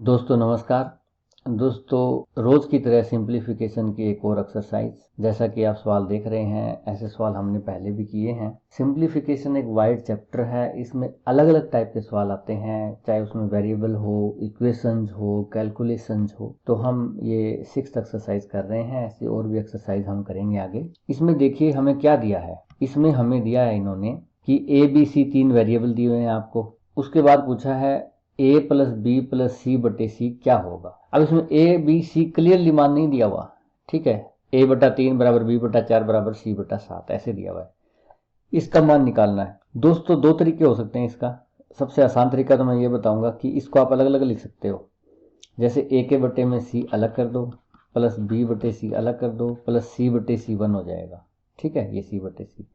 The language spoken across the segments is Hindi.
दोस्तों नमस्कार। दोस्तों रोज की तरह सिंपलीफिकेशन की एक और एक्सरसाइज, जैसा कि आप सवाल देख रहे हैं ऐसे सवाल हमने पहले भी किए हैं। सिंपलीफिकेशन एक वाइड चैप्टर है, इसमें अलग अलग टाइप के सवाल आते हैं, चाहे उसमें वेरिएबल हो, इक्वेशंस हो, कैलकुलेशंस हो। तो हम ये 6th एक्सरसाइज कर रहे हैं, ऐसी और भी एक्सरसाइज हम करेंगे आगे। इसमें देखिए हमें क्या दिया है। इसमें हमें दिया है इन्होंने कि ए बी सी 3 वेरिएबल दिए हुए हैं आपको। उसके बाद पूछा है ए प्लस बी प्लस सी बटे सी क्या होगा। अब इसमें ए बी सी क्लियरली मान नहीं दिया हुआ, ठीक है। ए बटा 3 बराबर बी बटा 4 बराबर सी बटा 7 ऐसे दिया हुआ है। इसका मान निकालना है। दोस्तों दो तरीके हो सकते हैं इसका। सबसे आसान तरीका तो मैं ये बताऊंगा कि इसको आप अलग अलग लिख सकते हो। जैसे ए के बटे में सी अलग कर दो, प्लस बी बटे सी अलग कर दो, प्लस सी बटे सी 1 हो जाएगा, ठीक है। ये सी बटे सी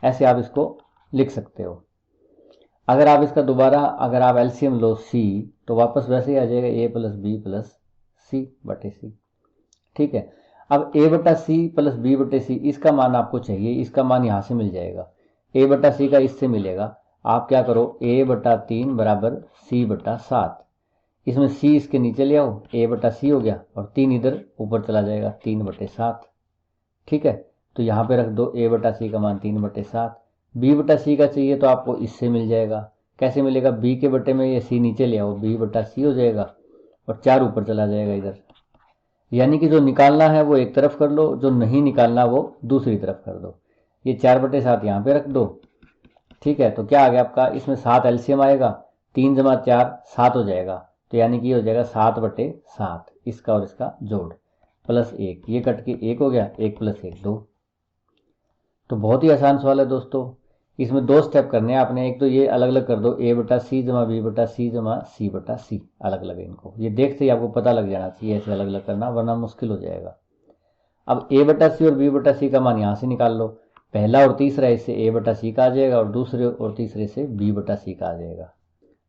ऐसे आप इसको लिख सकते हो। अगर आप इसका दोबारा अगर आप एलसीएम लो सी, तो वापस वैसे ही आ जाएगा ए प्लस बी प्लस सी बटे सी, ठीक है। अब ए बटा सी प्लस बी बटे सी इसका मान आपको चाहिए, इसका मान यहां से मिल जाएगा। ए बटा सी का इससे मिलेगा। आप क्या करो, ए बटा 3 बराबर सी बटा 7, इसमें सी इसके नीचे ले आओ, ए बटा सी हो गया और 3 इधर ऊपर चला जाएगा, 3 बटे 7, ठीक है। तो यहाँ पे रख दो ए बटा सी का मान 3 बटे 7। बी बटा सी का चाहिए तो आपको इससे मिल जाएगा। कैसे मिलेगा, बी के बटे में ये सी नीचे ले आओ, बी बटा सी हो जाएगा और 4 ऊपर चला जाएगा इधर। यानी कि जो निकालना है वो एक तरफ कर लो, जो नहीं निकालना वो दूसरी तरफ कर दो। ये 4 बटे 7 यहाँ पे रख दो, ठीक है। तो क्या आ गया आपका, इसमें 7 एलसीएम आएगा, 3 जमा 4 7 हो जाएगा। तो यानी कि ये हो जाएगा 7 बटे 7, इसका और इसका जोड़, प्लस 1, ये कट के 1 हो गया, 1 प्लस 1 2। तो बहुत ही आसान सवाल है दोस्तों। इसमें दो स्टेप करने हैं आपने। एक तो ये अलग अलग कर दो, ए बटा सी जमा बी बटा सी जमा सी बटा सी, अलग अलग है इनको। ये देखते ही आपको पता लग जाना चाहिए ऐसे अलग अलग करना, वरना मुश्किल हो जाएगा। अब ए बटा सी और बी बटा सी का मान यहाँ से निकाल लो। पहला और तीसरा इससे ए बटा सी का आ जाएगा और दूसरे और तीसरे से बी बटा सी का आ जाएगा।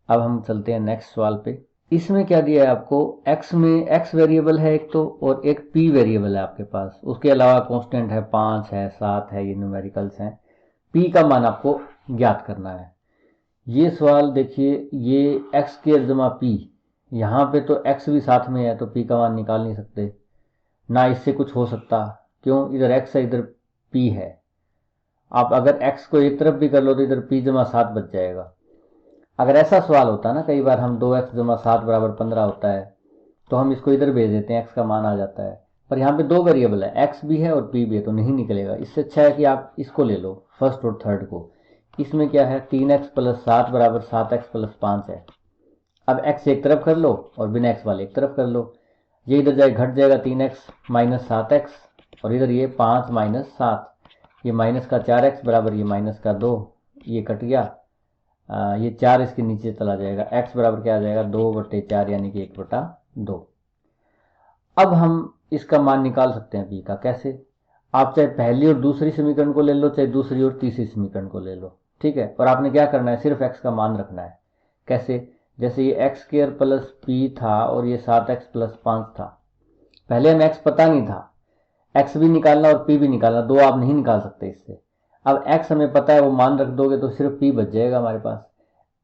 अब हम चलते हैं नेक्स्ट सवाल पे। इसमें क्या दिया है आपको, x में x वेरिएबल है एक तो, और एक p वेरिएबल है आपके पास। उसके अलावा कांस्टेंट है 5 है 7 है, ये न्यूमेरिकल्स हैं। p का मान आपको ज्ञात करना है। ये सवाल देखिए, ये x स्क्वायर जमा p, यहाँ पे तो x भी साथ में है तो p का मान निकाल नहीं सकते ना, इससे कुछ हो सकता। क्यों, इधर x है इधर p है। आप अगर x को एक तरफ भी कर लो तो इधर p जमा 7 बच जाएगा। अगर ऐसा सवाल होता ना, कई बार हम 2x जमा 7 बराबर 15 होता है, तो हम इसको इधर भेज देते हैं, x का मान आ जाता है। पर यहाँ पे दो वेरिएबल है, x भी है और p भी है, तो नहीं निकलेगा। इससे अच्छा है कि आप इसको ले लो, फर्स्ट और थर्ड को। इसमें क्या है, 3x प्लस 7 बराबर 7x प्लस 5 है। अब x एक तरफ कर लो और बिना x वाले एक तरफ कर लो। ये इधर जाए घट जाएगा, 3x माइनस 7x, और इधर ये 5 माइनस 7, ये माइनस का 4x बराबर ये माइनस का 2, ये कट गया। ये 4 इसके नीचे चला जाएगा, x बराबर क्या आ जाएगा 2 बटे 4, यानी कि 1 बटा 2। अब हम इसका मान निकाल सकते हैं p का। कैसे, आप चाहे पहली और दूसरी समीकरण को ले लो, चाहे दूसरी और तीसरी समीकरण को ले लो, ठीक है। और आपने क्या करना है, सिर्फ x का मान रखना है। कैसे, जैसे ये एक्स स्क्वायर प्लस p था और ये 7x प्लस 5 था। पहले हमें x पता नहीं था, x भी निकालना और p भी निकालना, दो आप नहीं निकाल सकते इससे। अब x हमें पता है, वो मान रख दोगे तो सिर्फ p बच जाएगा हमारे पास,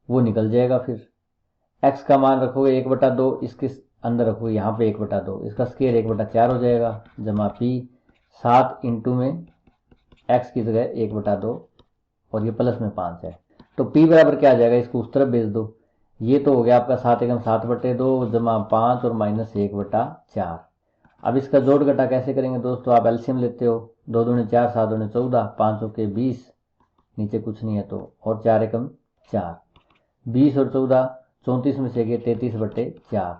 वो निकल जाएगा। फिर x का मान रखोगे 1 बटा 2, इसके अंदर रखोगे यहाँ पे 1 बटा 2, इसका स्क्वायर 1 बटा 4 हो जाएगा, जमा p 7 इंटू में x की जगह 1 बटा 2 और ये प्लस में 5 है। तो p बराबर क्या आ जाएगा, इसको उस तरफ भेज दो। ये तो हो गया आपका 7 एकम 7 बटे 2 जमा 5 और माइनस 1 बटा 4। अब इसका जोड़ घटा कैसे करेंगे दोस्तों, आप एलसीएम लेते हो, 2 दूनी 4 7 दूनी 14, 5 के 20, नीचे कुछ नहीं है तो, और 4 एकम 4, 20 और 14 34 में से गए 33 बटे 4।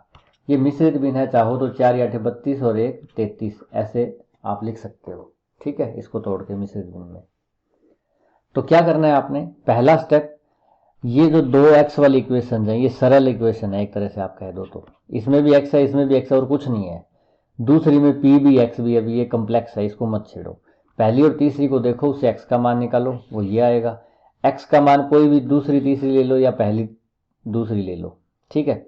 ये मिश्रित भिन्न है, चाहो तो 4 या 32 और 1 33 ऐसे आप लिख सकते हो, ठीक है, इसको तोड़ के मिश्रित भिन्न में। तो क्या करना है आपने, पहला स्टेप, ये जो 2x वाली इक्वेशन है ये सरल इक्वेशन है एक तरह से आप कह दो तो। इसमें भी x है इसमें भी x है और कुछ नहीं है। दूसरी में p भी x भी, अभी ये कम्प्लेक्स है, इसको मत छेड़ो। पहली और तीसरी को देखो, उससे x का मान निकालो, वो ये आएगा। x का मान कोई भी दूसरी तीसरी ले लो या पहली दूसरी ले लो, ठीक है।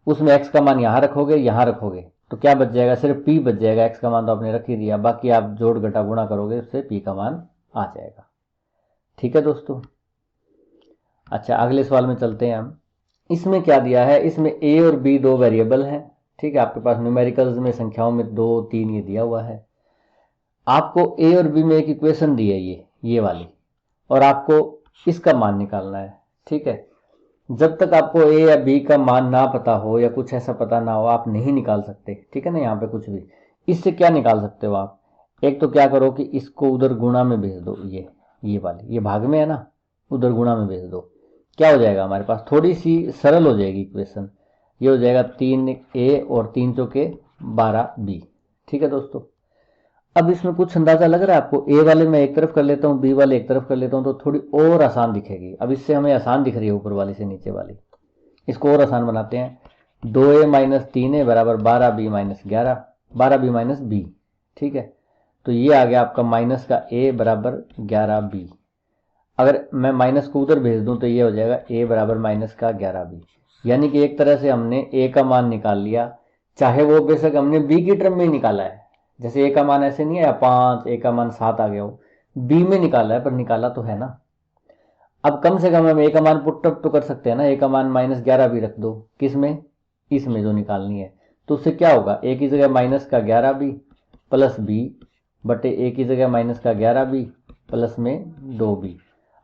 उसमें x का मान यहाँ रखोगे तो क्या बच जाएगा, सिर्फ p बच जाएगा। x का मान तो आपने रख ही दिया, बाकी आप जोड़ घटा गुणा करोगे उससे p का मान आ जाएगा, ठीक है दोस्तों। अच्छा, अगले सवाल में चलते हैं हम। इसमें क्या दिया है, इसमें ए और बी दो वेरिएबल हैं, ठीक है, आपके पास न्यूमेरिकल्स में संख्याओं में 2 3 ये दिया हुआ है। आपको ए और बी में एक इक्वेशन दी है ये वाली, और आपको इसका मान निकालना है, ठीक है। जब तक आपको ए या बी का मान ना पता हो या कुछ ऐसा पता ना हो, आप नहीं निकाल सकते, ठीक है ना। यहाँ पे कुछ भी इससे क्या निकाल सकते हो आप, एक तो क्या करो कि इसको उधर गुणा में भेज दो, ये वाली, ये भाग में है ना, उधर गुणा में भेज दो। क्या हो जाएगा हमारे पास, थोड़ी सी सरल हो जाएगी इक्वेशन। ये हो जाएगा 3a और 3 चौके 12b, ठीक है दोस्तों। अब इसमें कुछ अंदाजा लग रहा है आपको, ए वाले मैं एक तरफ कर लेता हूँ, बी वाले एक तरफ कर लेता हूँ, तो थोड़ी और आसान दिखेगी। अब इससे हमें आसान दिख रही है ऊपर वाली से नीचे वाली, इसको और आसान बनाते हैं। 2a माइनस 3a बराबर 12b minus 11, 12b minus b, ठीक है। तो ये आ गया आपका माइनस का a बराबर 11b। अगर मैं माइनस को उधर भेज दूं तो ये हो जाएगा a बराबर माइनस का 11b। यानी कि एक तरह से हमने a का मान निकाल लिया, चाहे वो बेशक हमने b की टर्म में ही निकाला है। जैसे a का मान ऐसे नहीं है 5, a का मान 7 आ गया हो, b में निकाला है, पर निकाला तो है ना। अब कम से कम हम a का मान पुटअप तो कर सकते हैं ना, a का मान माइनस 11 भी रख दो, किसमें, इसमें जो निकालनी है। तो उससे क्या होगा, a की जगह माइनस का 11b प्लस b बटे a की जगह माइनस का 11b प्लस में 2b।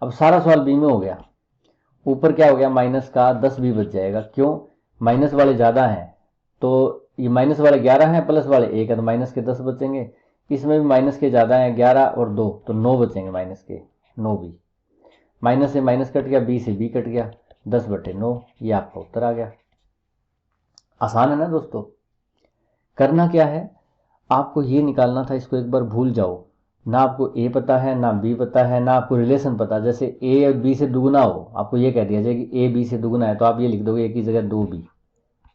अब सारा सवाल b में हो गया, ऊपर क्या हो गया, माइनस का 10b बच जाएगा। क्यों, माइनस वाले ज़्यादा हैं, तो ये माइनस वाले 11 हैं, प्लस वाले 1 है, तो माइनस के 10 बचेंगे। इसमें भी माइनस के ज़्यादा हैं, 11 और 2, तो 9 बचेंगे, माइनस के 9b। माइनस से माइनस कट गया, b से b कट गया, 10/9, ये आपका उत्तर आ गया। आसान है ना दोस्तों। करना क्या है, आपको ये निकालना था, इसको एक बार भूल जाओ, ना आपको ए पता है ना बी पता है ना आपको रिलेशन पता। जैसे ए और बी से दुगुना हो, आपको ये कह दिया जाए कि ए बी से दुगुना है, तो आप ये लिख दोगे ए की जगह 2b,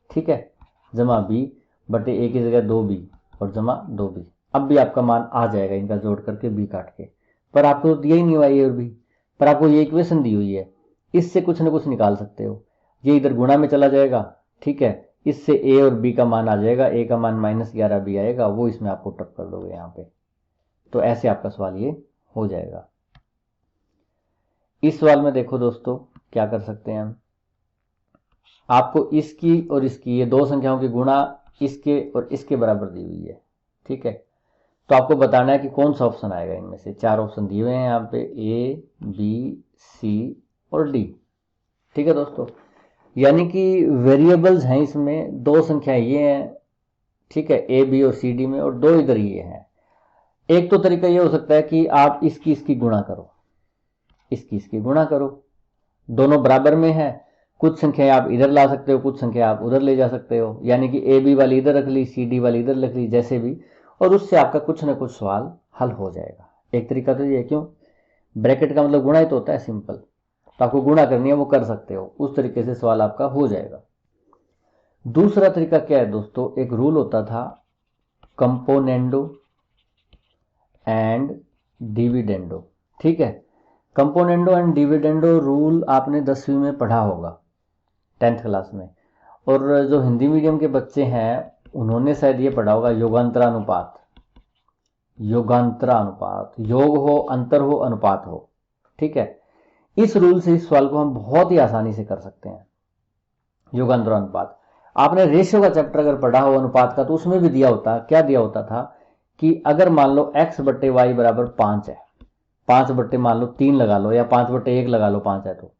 ठीक है, जमा b बटे ए की जगह 2b और जमा 2b। अब भी आपका मान आ जाएगा इनका जोड़ करके b काट के। पर आपको तो दिया ही नहीं हुआ ए और बी, पर आपको ये इक्वेशन दी हुई है, इससे कुछ ना कुछ निकाल सकते हो। ये इधर गुणा में चला जाएगा, ठीक है, इससे ए और बी का मान आ जाएगा, ए का मान -11b आएगा, वो इसमें आपको टप कर दोगे यहाँ पे। तो ऐसे आपका सवाल ये हो जाएगा। इस सवाल में देखो दोस्तों क्या कर सकते हैं हम, आपको इसकी और इसकी, ये दो संख्याओं की गुणा इसके और इसके बराबर दी हुई है, ठीक है। तो आपको बताना है कि कौन सा ऑप्शन आएगा इनमें से। 4 ऑप्शन दिए हुए हैं यहाँ पे, ए बी सी और डी, ठीक है दोस्तों। यानी कि वेरिएबल्स हैं इसमें, दो संख्याएं ये हैं, ठीक है, ए बी और सी डी में, और 2 इधर ये हैं। एक तो तरीका ये हो सकता है कि आप इसकी गुणा करो, इसकी गुणा करो, दोनों बराबर में है। कुछ संख्याएं आप इधर ला सकते हो, कुछ संख्या आप उधर ले जा सकते हो, यानी कि ए बी वाली इधर रख ली, सी डी वाली इधर रख ली, जैसे भी, और उससे आपका कुछ ना कुछ सवाल हल हो जाएगा। एक तरीका तो ये है, क्यों, ब्रैकेट का मतलब गुणा ही तो होता है, सिंपल, तो आपको गुणा करनी है वो कर सकते हो, उस तरीके से सवाल आपका हो जाएगा। दूसरा तरीका क्या है दोस्तों, एक रूल होता था कंपोनेंडो एंड डिविडेंडो, ठीक है। कंपोनेंडो एंड डिविडेंडो रूल आपने 10वीं में पढ़ा होगा, 10th क्लास में, और जो हिंदी मीडियम के बच्चे हैं उन्होंने शायद ये पढ़ा होगा योगांतरानुपात, योगांतरानुपात, योग हो, अंतर हो, अनुपात हो, ठीक है। इस रूल से इस सवाल को हम बहुत ही आसानी से कर सकते हैं। योगांतरानुपात, आपने रेशियो का चैप्टर अगर पढ़ा हो अनुपात का, तो उसमें भी दिया होता, क्या दिया होता था कि अगर मान लो x बट्टे वाई बराबर 5 है, 5 बट्टे मान लो 3 लगा लो, या 5 बट्टे 1 लगा लो, 5 है तो,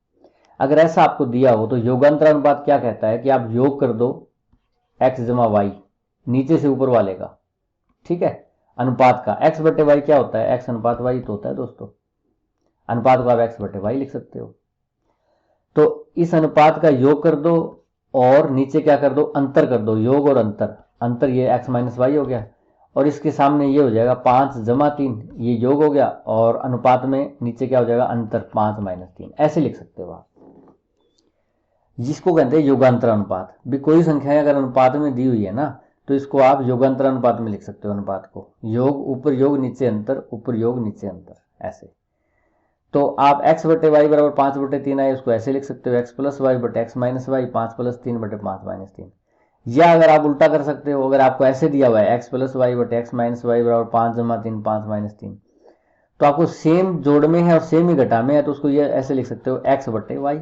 अगर ऐसा आपको दिया हो तो योगांतरानुपात क्या कहता है कि आप योग कर दो x जमा वाई, नीचे से ऊपर वाले का, ठीक है, अनुपात का। x बट्टे वाई क्या होता है, x अनुपात वाई तो होता है दोस्तों, अनुपात को आप x बट्टे वाई लिख सकते हो। तो इस अनुपात का योग कर दो और नीचे क्या कर दो, अंतर कर दो, योग और अंतर, अंतर ये x माइनस वाई हो गया, और इसके सामने ये हो जाएगा 5 जमा 3, ये योग हो गया, और अनुपात में नीचे क्या हो जाएगा, अंतर 5 माइनस 3, ऐसे लिख सकते हो आप, जिसको कहते हैं योगांतरानुपात। भी कोई संख्या अगर अनुपात में दी हुई है ना, तो इसको आप योगांतरानुपात में लिख सकते हो, अनुपात को, योग ऊपर योग नीचे अंतर, ऊपर योग नीचे अंतर, ऐसे। तो आप x बटे वाई बराबर 5 बटे 3 आए, उसको ऐसे लिख सकते हो, x प्लस वाई बटे x माइनस वाई, 5 प्लस 3 बटे 5 माइनस 3। या अगर आप उल्टा कर सकते हो, अगर आपको ऐसे दिया हुआ है x प्लस वाई बटे x माइनस वाई बराबर 5 जमा 3 5 माइनस 3, तो आपको सेम जोड़ में है और सेम ही घटा में है, तो उसको ये ऐसे लिख सकते हो x बटे वाई।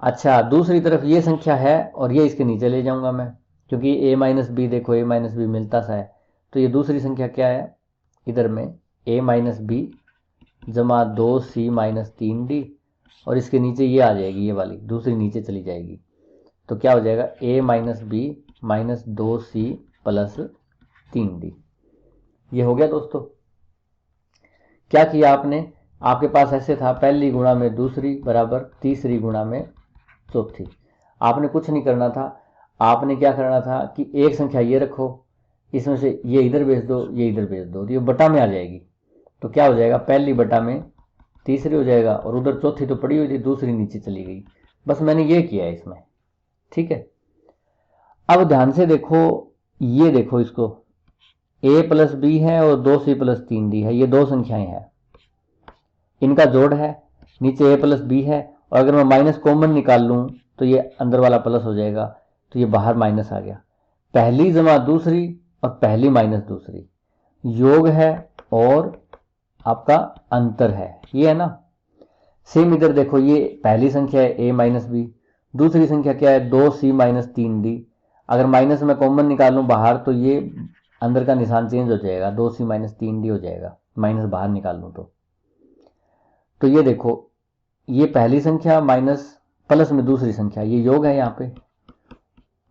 अच्छा, दूसरी तरफ ये संख्या है और ये इसके नीचे ले जाऊंगा मैं, क्योंकि a माइनस बी, देखो a माइनस बी मिलता सा है, तो ये दूसरी संख्या क्या है इधर में, a माइनस बी जमा 2c माइनस 3d, और इसके नीचे ये आ जाएगी, ये वाली दूसरी नीचे चली जाएगी, तो क्या हो जाएगा a minus B minus 2c plus 3d। ये हो गया दोस्तों। क्या किया आपने, आपके पास ऐसे था पहली गुणा में दूसरी बराबर तीसरी गुणा में चौथी। आपने कुछ नहीं करना था, आपने क्या करना था कि एक संख्या ये रखो, इसमें से ये इधर भेज दो, ये इधर भेज दो, तो ये बटा में आ जाएगी। तो क्या हो जाएगा, पहली बटा में तीसरी हो जाएगा, और उधर चौथी तो पड़ी हुई थी, दूसरी नीचे चली गई। बस मैंने ये किया है इसमें, ठीक है। अब ध्यान से देखो, ये देखो इसको, a प्लस बी है और 2c प्लस 3d है, ये दो संख्याएं हैं, इनका जोड़ है, नीचे a प्लस बी है, और अगर मैं माइनस कॉमन निकाल लूं तो ये अंदर वाला प्लस हो जाएगा, तो ये बाहर माइनस आ गया। पहली जमा दूसरी और पहली माइनस दूसरी, योग है और आपका अंतर है, ये है ना। सेम इधर देखो, ये पहली संख्या है a माइनस बी, दूसरी संख्या क्या है 2c माइनस 3d। अगर माइनस में कॉमन निकालूं बाहर तो ये अंदर का निशान चेंज हो जाएगा, 2c माइनस 3d हो जाएगा, माइनस बाहर निकाल लूं तो ये देखो, ये पहली संख्या माइनस प्लस में दूसरी संख्या, ये योग है यहाँ पे,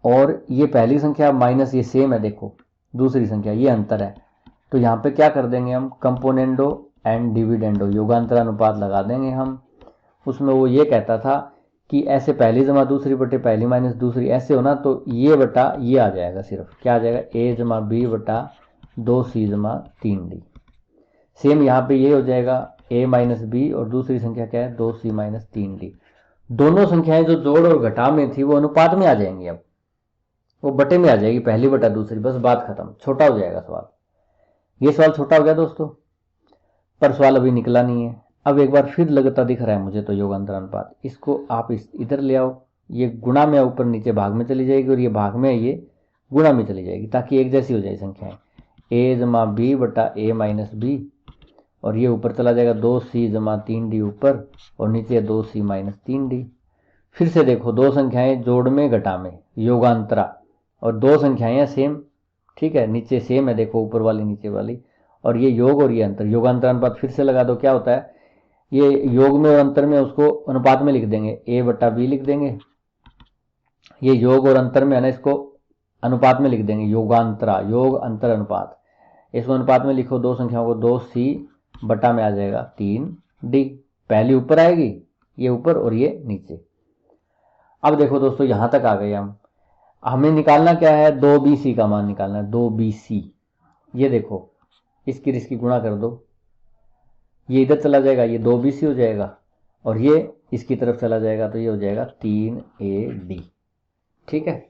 और ये पहली संख्या माइनस ये सेम है, देखो दूसरी संख्या, ये अंतर है। तो यहाँ पे क्या कर देंगे हम, कंपोनेंडो एंड डिविडेंडो, योगांतर अनुपात लगा देंगे हम। उसमें वो ये कहता था कि ऐसे पहली जमा दूसरी बटे पहली माइनस दूसरी ऐसे होना, तो ये बटा ये आ जाएगा, सिर्फ क्या आ जाएगा, a जमा बी बटा 2c जमा 3d। सेम यहाँ पे ये हो जाएगा a माइनस बी, और दूसरी संख्या क्या है 2c माइनस 3d। दोनों संख्याएं जो जोड़ और घटा में थी वो अनुपात में आ जाएंगी, अब वो बटे में आ जाएगी, पहली बटा दूसरी, बस बात खत्म, छोटा हो जाएगा सवाल। ये सवाल छोटा हो गया दोस्तों, पर सवाल अभी निकला नहीं है। अब एक बार फिर लगता दिख रहा है मुझे तो योगांतर अनुपात, इसको आप इधर ले आओ, ये गुणा में ऊपर नीचे भाग में चली जाएगी, और ये भाग में ये गुणा में चली जाएगी, ताकि एक जैसी हो जाए संख्याएं, a जमा बी बटा a माइनस बी, और ये ऊपर चला जाएगा 2c जमा 3d ऊपर, और नीचे 2c माइनस 3d। फिर से देखो, दो संख्याएं जोड़ में घटा में, योगांतरा, और दो संख्याएं हैं सेम, ठीक है, नीचे सेम है, देखो ऊपर वाली नीचे वाली, और ये योग और ये अंतर, योगांतर अनुपात फिर से लगा दो, क्या होता है, ये योग में और अंतर में उसको अनुपात में लिख देंगे, a बटा बी लिख देंगे, ये योग और अंतर में है ना, इसको अनुपात में लिख देंगे, योगांतरा, योग अंतर अनुपात, इसको अनुपात में लिखो, दो संख्याओं को, 2c बटा में आ जाएगा 3d, पहली ऊपर आएगी, ये ऊपर और ये नीचे। अब देखो दोस्तों, यहां तक आ गए हम, हमें निकालना क्या है, 2bc का मान निकालना है, 2bc। ये देखो, इसकी गुणा कर दो, ये इधर चला जाएगा, ये 2bc हो जाएगा, और ये इसकी तरफ चला जाएगा, तो ये हो जाएगा 3ad, ठीक है।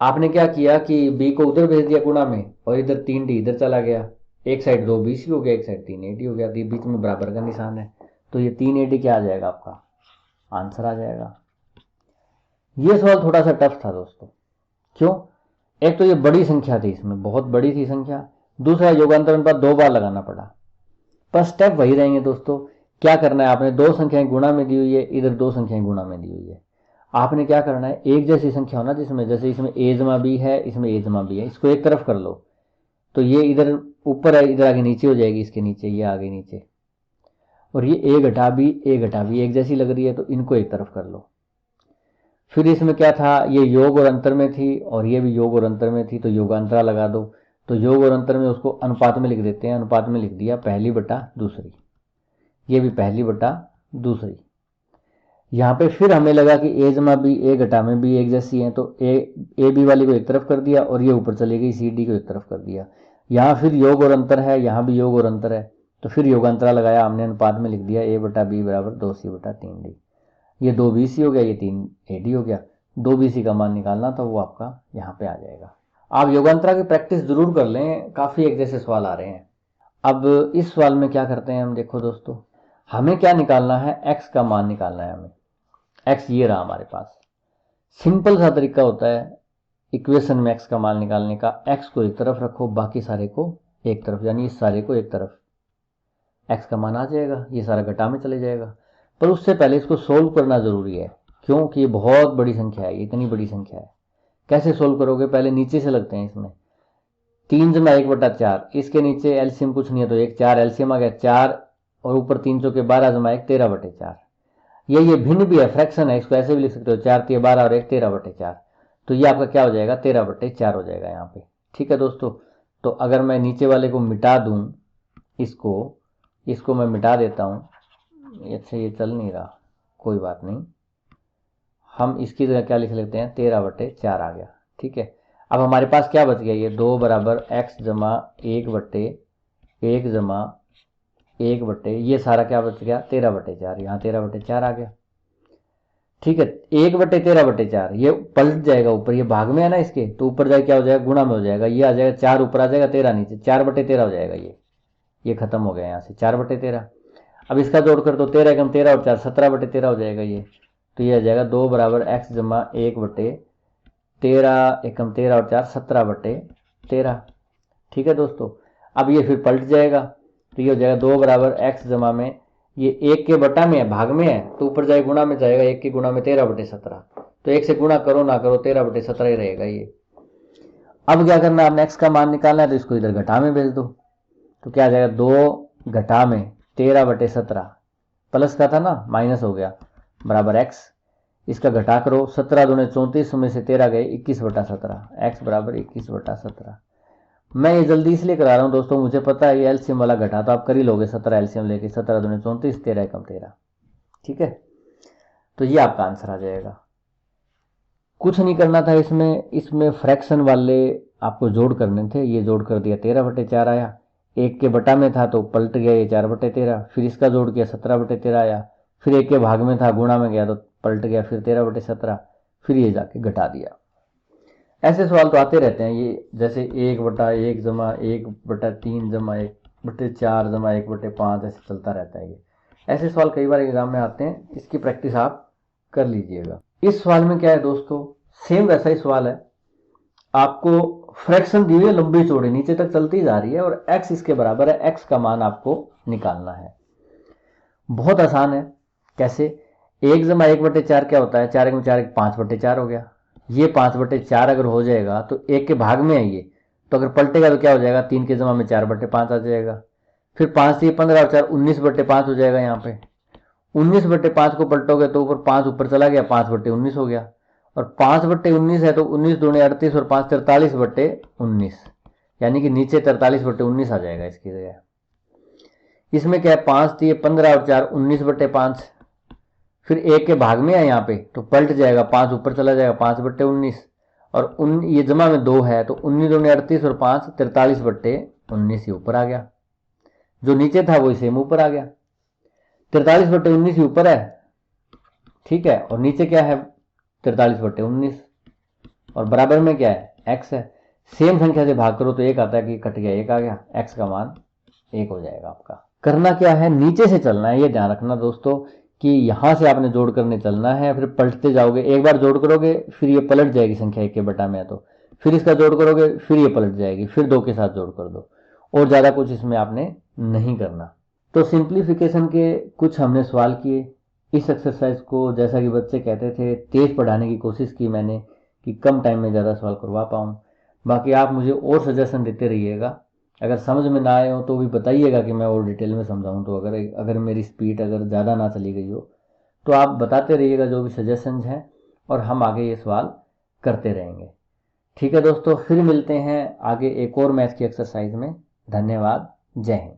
आपने क्या किया कि b को उधर भेज दिया गुणा में, और इधर 3d इधर चला गया, एक साइड 2bc हो गया, एक साइड 3ad हो गया, तो ये बीच में बराबर का निशान है, तो ये 3ad क्या आ जाएगा, आपका आंसर आ जाएगा। ये सवाल थोड़ा सा टफ था दोस्तों, क्यों, एक तो ये बड़ी संख्या थी, इसमें बहुत बड़ी थी संख्या, दूसरा योगांतर अनुपात 2 बार लगाना पड़ा, पर स्टेप वही रहेंगे दोस्तों। क्या करना है, आपने दो संख्याएं गुणा में दी हुई है, इधर दो संख्याएं गुणा में दी हुई है, आपने क्या करना है, एक जैसी संख्या होना, जिसमें जैसे इसमें a जमा b है, इसमें a जमा b है, इसको एक तरफ कर लो, तो ये इधर ऊपर है, इधर आगे नीचे हो जाएगी, इसके नीचे ये आगे नीचे, और ये a घटा b एक जैसी लग रही है, तो इनको एक तरफ कर लो। फिर इसमें क्या था, ये योग और अंतर में थी, और ये भी योग और अंतर में थी, तो योगांतरा लगा दो, तो योग और अंतर में उसको अनुपात में लिख देते हैं, अनुपात में लिख दिया पहली बटा दूसरी, ये भी पहली बटा दूसरी। यहाँ पे फिर हमें लगा कि a जमा बी, a घटा में b एक जैसी है, तो a b वाली को एक तरफ कर दिया, और ये ऊपर चली गई c d को एक तरफ कर दिया। यहाँ फिर योग और अंतर है, यहाँ भी योग और अंतर है, तो फिर योगांतरा लगाया हमने, अनुपात में लिख दिया a बटा b बराबर 2c बटा 3d। ये 2bc हो गया, ये 3ad हो गया। 2bc का मान निकालना था, वो आपका यहाँ पे आ जाएगा। आप योगांतरा की प्रैक्टिस जरूर कर लें, काफ़ी एक जैसे सवाल आ रहे हैं। अब इस सवाल में क्या करते हैं हम, देखो दोस्तों, हमें क्या निकालना है, x का मान निकालना है हमें। x ये रहा हमारे पास, सिंपल सा तरीका होता है इक्वेशन में x का मान निकालने का, x को एक तरफ रखो, बाकी सारे को एक तरफ, यानी इस सारे को एक तरफ, x का मान आ जाएगा, ये सारा घटा में चले जाएगा। पर उससे पहले इसको सोल्व करना ज़रूरी है, क्योंकि ये बहुत बड़ी संख्या है, इतनी बड़ी संख्या है। कैसे सोल्व करोगे, पहले नीचे से लगते हैं इसमें। 3 जमा 1/4, इसके नीचे एलसीएम कुछ नहीं है तो 1 4 एलसीएम आ गया 4, और ऊपर 3 चौके 12 जमा 1 13/4। ये भिन्न भी है, फ्रैक्शन है, इसको ऐसे भी लिख सकते हो 4 3 12 और 1 13/4। तो ये आपका क्या हो जाएगा, 13/4 हो जाएगा यहाँ पे। ठीक है दोस्तों, तो अगर मैं नीचे वाले को मिटा दूं, इसको मैं मिटा देता हूँ। अच्छा ये चल नहीं रहा, कोई बात नहीं, हम इसकी जगह क्या लिख लेते हैं, 13/4 आ गया। ठीक है, अब हमारे पास क्या बच गया, ये 2 बराबर x जमा 1/1 जमा 1 ये सारा क्या बच गया, 13/4। यहाँ 13/4 आ गया। ठीक है, 1/13/4 ये पलट जाएगा ऊपर, ये भाग में है ना इसके, तो ऊपर जाए क्या हो जाएगा, गुणा में हो जाएगा। ये आ जाएगा 4 ऊपर आ जाएगा, 13 नीचे, 4/13 हो जाएगा। ये खत्म हो गया यहाँ से 4/13। अब इसका जोड़ कर दो, 13 एकम 13 और 4 17/13 हो जाएगा ये। तो ये आ जाएगा 2 बराबर x जमा 1/13 एकम 13 और 4 17/13। ठीक है दोस्तों, अब ये फिर पलट जाएगा, तो ये हो जाएगा 2 बराबर x जमा में, ये 1 के बटा में है, भाग में है, तो ऊपर जाए गुणा में जाएगा, 1 के गुणा में 13/17। तो 1 से गुणा करो ना करो 13/17 ही रहेगा ये। अब क्या करना है, आपने x का मान निकालना है, तो इसको इधर घटा में भेज दो। तो क्या आ जाएगा, 2 घटा में 13/17, प्लस का था ना, माइनस हो गया, बराबर x। इसका घटा करो, 17 दूने 34 में से 13 गए, 21/17, x बराबर 21/17। मैं ये जल्दी इसलिए करा रहा हूँ दोस्तों, मुझे पता है ये एलसीएम वाला घटा तो आप कर ही लोगे, 17 एलसीएम लेके, 17 दूने 34, 13 एकम 13। ठीक है, तो ये आपका आंसर आ जाएगा। कुछ नहीं करना था इसमें फ्रैक्शन वाले आपको जोड़ करने थे, ये जोड़ कर दिया, 13/4 आया। 1 के बटा में था तो पलट गया ये 4/13, फिर इसका जोड़ किया 17/13 आया, फिर 1 के भाग में था गुणा में गया तो पलट गया फिर 13/17, फिर ये जाके घटा दिया। ऐसे सवाल तो आते रहते हैं ये, जैसे 1/1 जमा 1/3 जमा 1/4 जमा 1/5, ऐसे चलता रहता है ये। ऐसे सवाल कई बार एग्जाम में आते हैं, इसकी प्रैक्टिस आप कर लीजिएगा। इस सवाल में क्या है दोस्तों, सेम वैसा ही सवाल है, आपको फ्रैक्शन दी हुई है लंबी चौड़ी, नीचे तक चलती जा रही है और x इसके बराबर है, x का मान आपको निकालना है। बहुत आसान है। कैसे, 1 जमा 1/4 क्या होता है, 4 एकम 4 5/4 हो गया। ये 5/4 अगर हो जाएगा तो 1 के भाग में है ये, तो अगर पलटेगा तो क्या हो जाएगा, 3 के जमा में 4/5 आ जाएगा। फिर 5 से 15 और 4 19/5 हो जाएगा। यहाँ पे 19/5 को पलटोगे तो ऊपर 5 ऊपर चला गया, 5/19 हो गया। और 5/19 है तो 19 दूने 38 और 5 43/19, यानी कि नीचे 43/19 आ जाएगा इसकी जगह। इसमें क्या है, 5 दिए 15 और 4 19/5, फिर 1 के भाग में है यहाँ पे तो पलट जाएगा, 5 ऊपर चला जाएगा, 5/19, और ये जमा में 2 है तो 19 दूने 38 और 5 43/19 ही ऊपर आ गया। जो नीचे था वो सेम ऊपर आ गया, 43/19 ही ऊपर है। ठीक है, और नीचे क्या है, 43/19, और बराबर में क्या है, x है। सेम संख्या से भाग करो तो 1 आता है कि कट गया, 1 आ गया, x का मान 1 हो जाएगा आपका। करना क्या है, नीचे से चलना है, ये ध्यान रखना दोस्तों कि यहां से आपने जोड़ करने चलना है, फिर पलटते जाओगे, एक बार जोड़ करोगे फिर ये पलट जाएगी संख्या 1 के बटा में है तो, फिर इसका जोड़ करोगे फिर ये पलट जाएगी, फिर 2 के साथ जोड़ कर दो, और ज्यादा कुछ इसमें आपने नहीं करना। तो सिंप्लीफिकेशन के कुछ हमने सवाल किए। इस एक्सरसाइज को जैसा कि बच्चे कहते थे तेज पढ़ाने की कोशिश की मैंने कि कम टाइम में ज़्यादा सवाल करवा पाऊँ। बाकी आप मुझे और सजेशन देते रहिएगा, अगर समझ में ना आए हो तो भी बताइएगा कि मैं और डिटेल में समझाऊं। तो अगर मेरी स्पीड अगर ज़्यादा ना चली गई हो तो आप बताते रहिएगा जो भी सजेशंस हैं, और हम आगे ये सवाल करते रहेंगे। ठीक है दोस्तों, फिर मिलते हैं आगे एक और मैथ की एक्सरसाइज में। धन्यवाद, जय हिंद।